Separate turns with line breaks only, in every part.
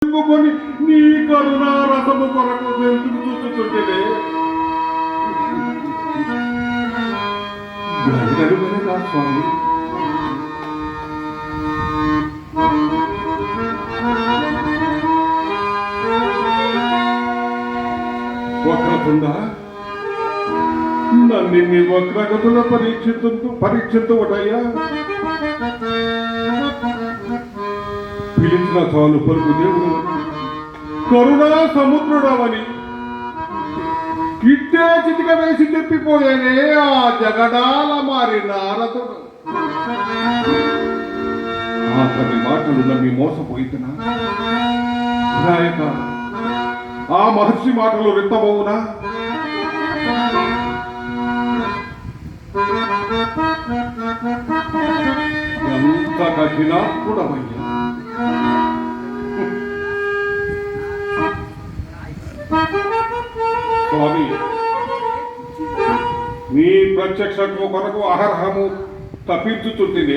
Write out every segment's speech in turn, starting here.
కొని నీ కరుణా రసము కొరకు వెళ్తూ చూస్తుంటే నా స్వామి వక్రతుండ నన్ను నీ వక్రగతుల పరీక్షించవటయ్యా. పిలిచిన చాలు పలుకు దేవుడు కరుణా సముద్రుడవని ఇట్టే చితిక వేసి చెప్పిపోయానే ఆ జగడాల మారి నారదుడు. అతని మాటలు నమ్మి మోసపోయితున్నా నాయక, ఆ మహర్షి మాటలు రిత్తమవునా? ఎంత కఠినాత్ముడమయ్యా. స్వామి, నీ ప్రత్యక్షము కొరకు అహర్హము తప్పించుతుంటే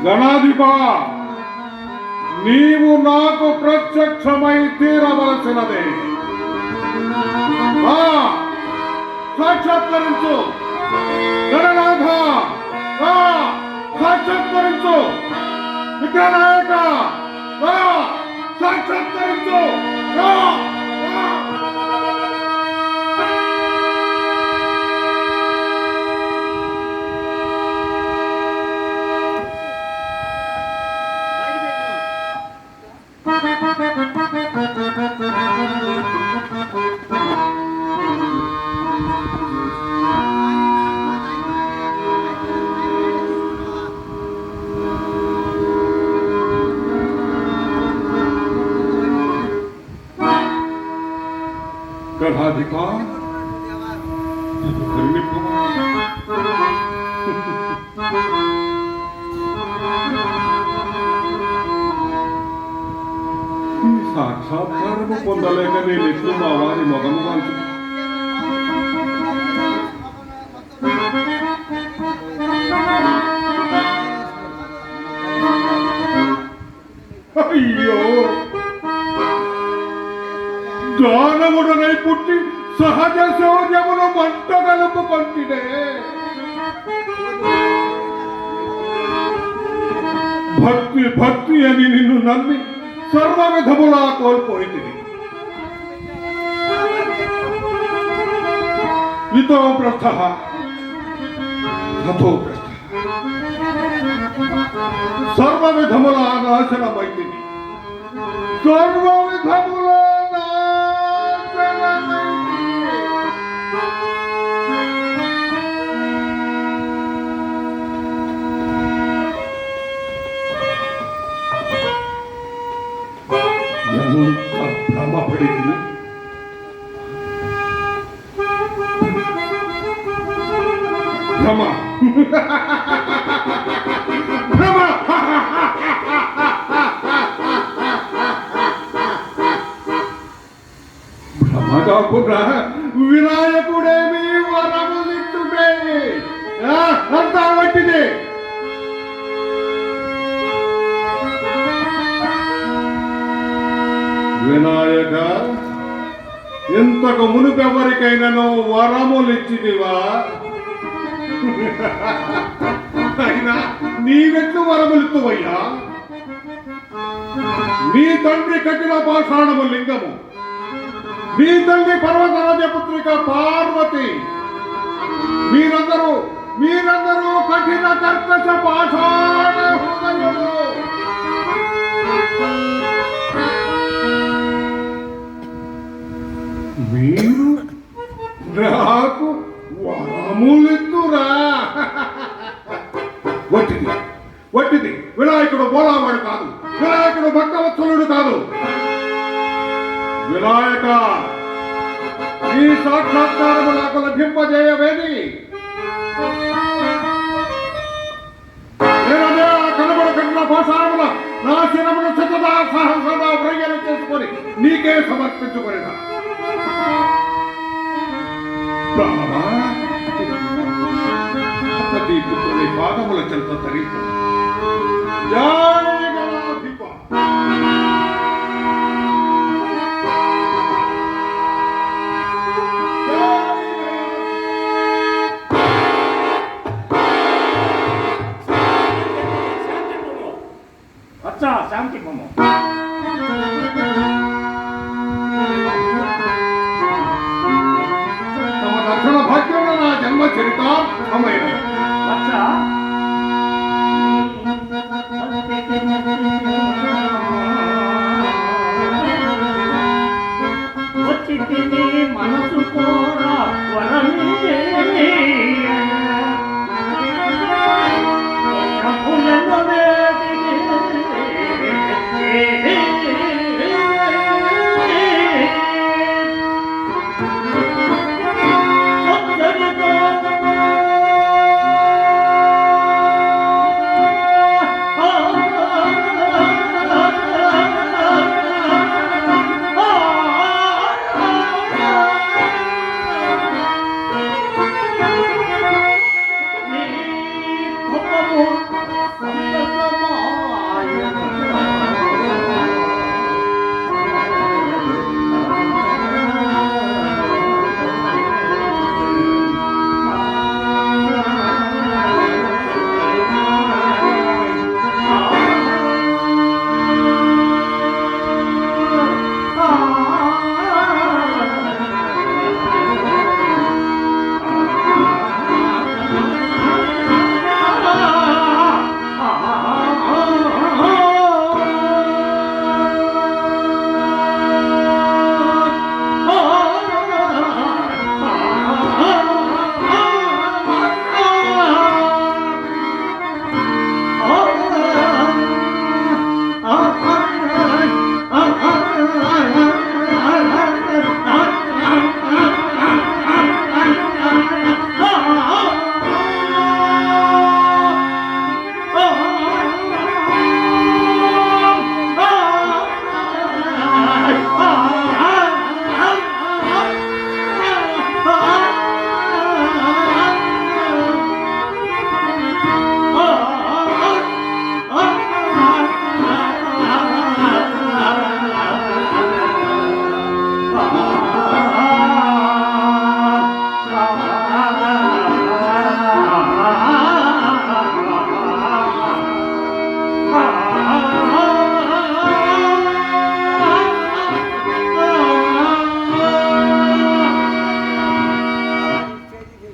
గణాధిప, నీవు నాకు ప్రత్యక్షమై తీరవలసినదే. సాక్షాత్కరించు గణనాథ, సాక్షాత్కరించు విఘ్ననాయక, సాక్షాత్కరించు. గణాధిప, ఈ సాక్షాత్కారము పొందలేక నేను ఎట్లు మా వారి మొదము కాల్చు. అయ్యో, దానవుడనై పుట్టి సహజ శౌర్యమును మంట కలుపుకొంటినే. భక్తి భక్తి అని నిన్ను నమ్మి సర్వ విధములా కోల్పోయింది. ఇతో భ్రష్ట తతో భ్రష్ట, సర్వ విధములా నాశనమైంది. సర్వ విధములా భ్రమపడింది. భ్రమ భ్రమ భ్రమ కాకుండా వినాయకుడేమి వరములిచ్చుటే అంతా వట్టిదే. వినాయక, ఇంతకు మునుపెవరికైనాను వరములిచ్చిదివా? అయినా నీవెట్లు వరములిత్తువయ్యా? నీ తండ్రి కఠిన పాషాణము లింగము, నీ తల్లి పర్వతరాజపుత్రిక పార్వతి, మీరందరూ కఠిన కర్కశ పాషాణ హృదయము. మీరు నాకు వరములిత్తురా? వట్టిది. వినాయకుడు బోలావాడు కాదు, వినాయకుడు భక్తవత్సలుడు కాదు. వినాయక, ఈ సాక్షాత్కారము నాకు లభింపజేయవేది. నేనదే ఆ కనబడు కఠిన పాషాణముల నా శిరమును సతదా సహసదా ప్రయోగం చేసుకొని నీకే సమర్పించుకొనినా. పాదముల చెంత తరింపు. జై గణాధిప.
శాంతి బొమ్మ
తమ దర్శన భాగ్యంలో నా జన్మ చరిత సమయం
వచ్చి మనసు కోరా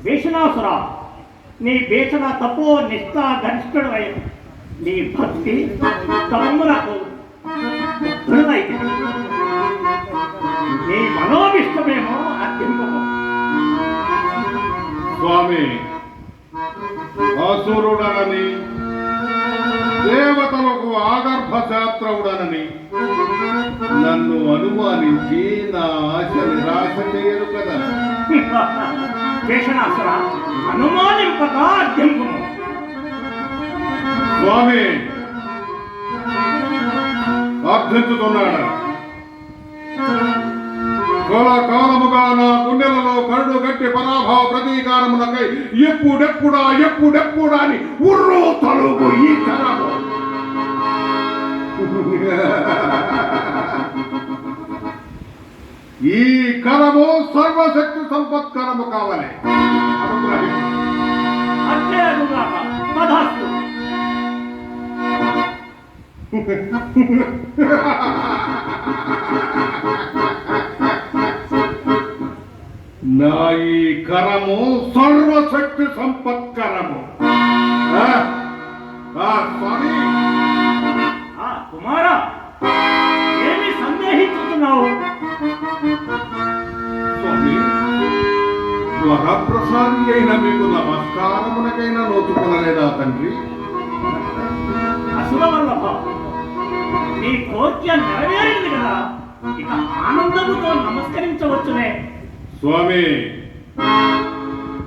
భీషణాసురా, నీ భీషణ తపో నిష్ఠా గరిష్ఠుడవై నీ భక్తి తమ్ములకు దృఢమైతే నీ మనోభిష్టమేమో అత్యంతము.
స్వామి, అసురుడనని దేవతలకు ఆగర్భ శాస్త్రవుడనని నన్ను అనుమానించి నా ఆశ నిరాశ చేయరు కదా.
భీషణాసుర, అనుమానింపక అత్యంతము.
స్వామి అర్థించుతున్నాడు. కాలముగా నా గుండెలలో కరుడు గట్టి పరాభవ ప్రతీకారములకై ఎప్పుడెప్పుడా అని ఉర్రో తలుగు ఈ కరము. ఈ కరము సర్వశక్తి సంపత్కరము కావాలి. నా ఈ కరము సర్వశక్తి సంపత్కరము. స్వామి,
కుమారా, ఏమి సందేహించుతున్నావు?
స్వామి, వరప్రసాది అయిన మీకు నమస్కారమునకైనా నోచుకునలేదా తండ్రి?
అసుర వల్లభ, నీ కోరిక నెరవేరింది కదా, ఇక ఆనందముతో నమస్కరించవచ్చునే.
స్వామి,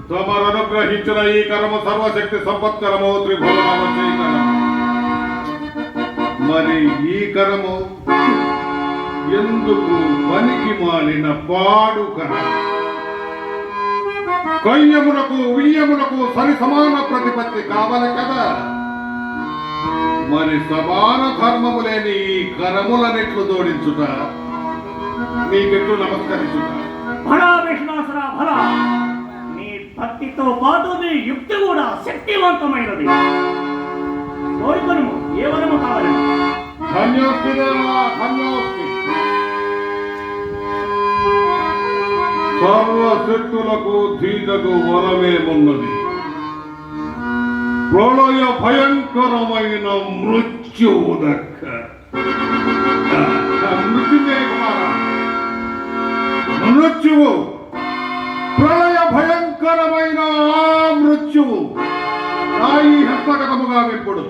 తమరు అనుగ్రహించిన ఈ కరము సర్వశక్తి సంపత్కరము, త్రిభువనము. మరి ఈ కరము ఎందుకు పనికి మాలిన పాడు కరము? కయ్యమునకు ఉయ్యమునకు సరి సమాన ప్రతిపత్తి కావాలి కదా. మరి సమాన ధర్మము లేని ఈ కరములనెట్లు జోడించుట, నీకెట్లు నమస్కరించుట?
భళా విశ్వాసరా భళా, నీ భక్తితో పాటు నీ యుక్తి కూడా శక్తివంతమైనది. కోరుకొనుము, ఏ వరము కావాలి?
ధన్యోస్మి దేవా, ధన్యోస్మి. సర్వశక్తులకు ధీటకు వరమేమున్నది? ప్రళయ భయంకరమైన మృత్యువు దక్క. మృత్యుంజయ కుమార, మృత్యువు, ప్రళయ భయంకరమైన ఆ మృత్యువు నా ఈ హస్తగతముగా విప్పుడు.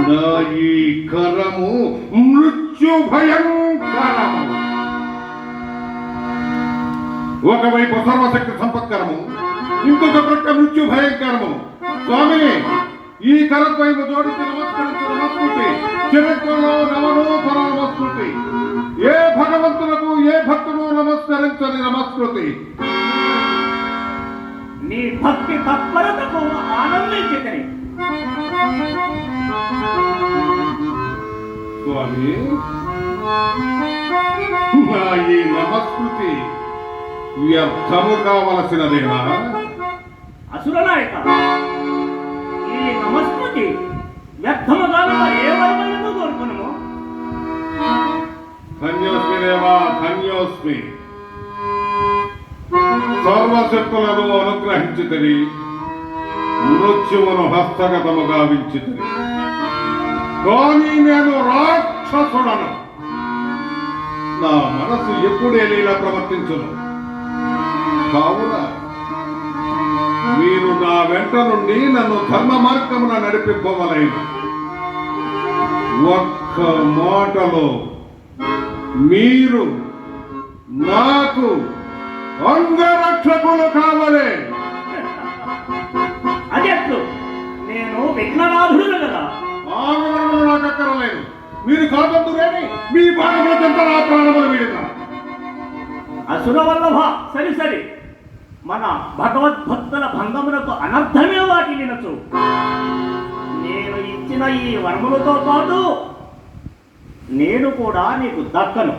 నా ఈ కరము మృత్యు భయంకరము. ఒకవైపు సర్వశక్తి సంపత్కరము, ఇంకొక ప్రక్క మృత్యు భయంకరము. స్వామి, ఈ కరద్వైపు జోడించి నమస్కరించి నమస్కృతి, చరిత్రలో నవనూతన నమస్కృతి. ఏ భగవంతులకు ఏ భక్తులు నమస్కరించని నమస్కృతి.
నీ భక్తి తత్పరతకు ఆనందించని
స్వామి, నా ఈ నమస్కృతి వ్యర్థము కావలసినదేనా?
అసురనాయక, ఈ నమస్కృతి వ్యర్థముగా ఏ వరమైనదో కోరుకున్నాము.
ధన్యోస్మి దేవా, ధన్యోస్మి. సర్వశక్తులను అనుగ్రహించితిరి, మృత్యువును హస్తగతముగా వించితిరి. కానీ నేను రాక్షసుడను. నా మనసు ఎప్పుడే లీలా ప్రవర్తించును. కావున మీరు నా వెంట నుండి నన్ను ధర్మ మార్గమున నడిపింపవలైన. ఒక్క మాటలో మీరు నాకు అంగరక్షకులు కావాలి.
అదెట్లు? నేను విఘ్ననాథుడు కదా.
ఆ వివరణలు నాకు అక్కరలేదు. మీరు కాదందురేని మీ భాగంలో చెంత నా ప్రాణములు వీడిన.
అసుర వల్లభ, సరి సరి, మన భగవద్భక్తుల భంగమునకు అనర్థమే వాటి వినచు. నేను ఇచ్చిన ఈ వరములతో పాటు నేను కూడా నీకు దక్కను.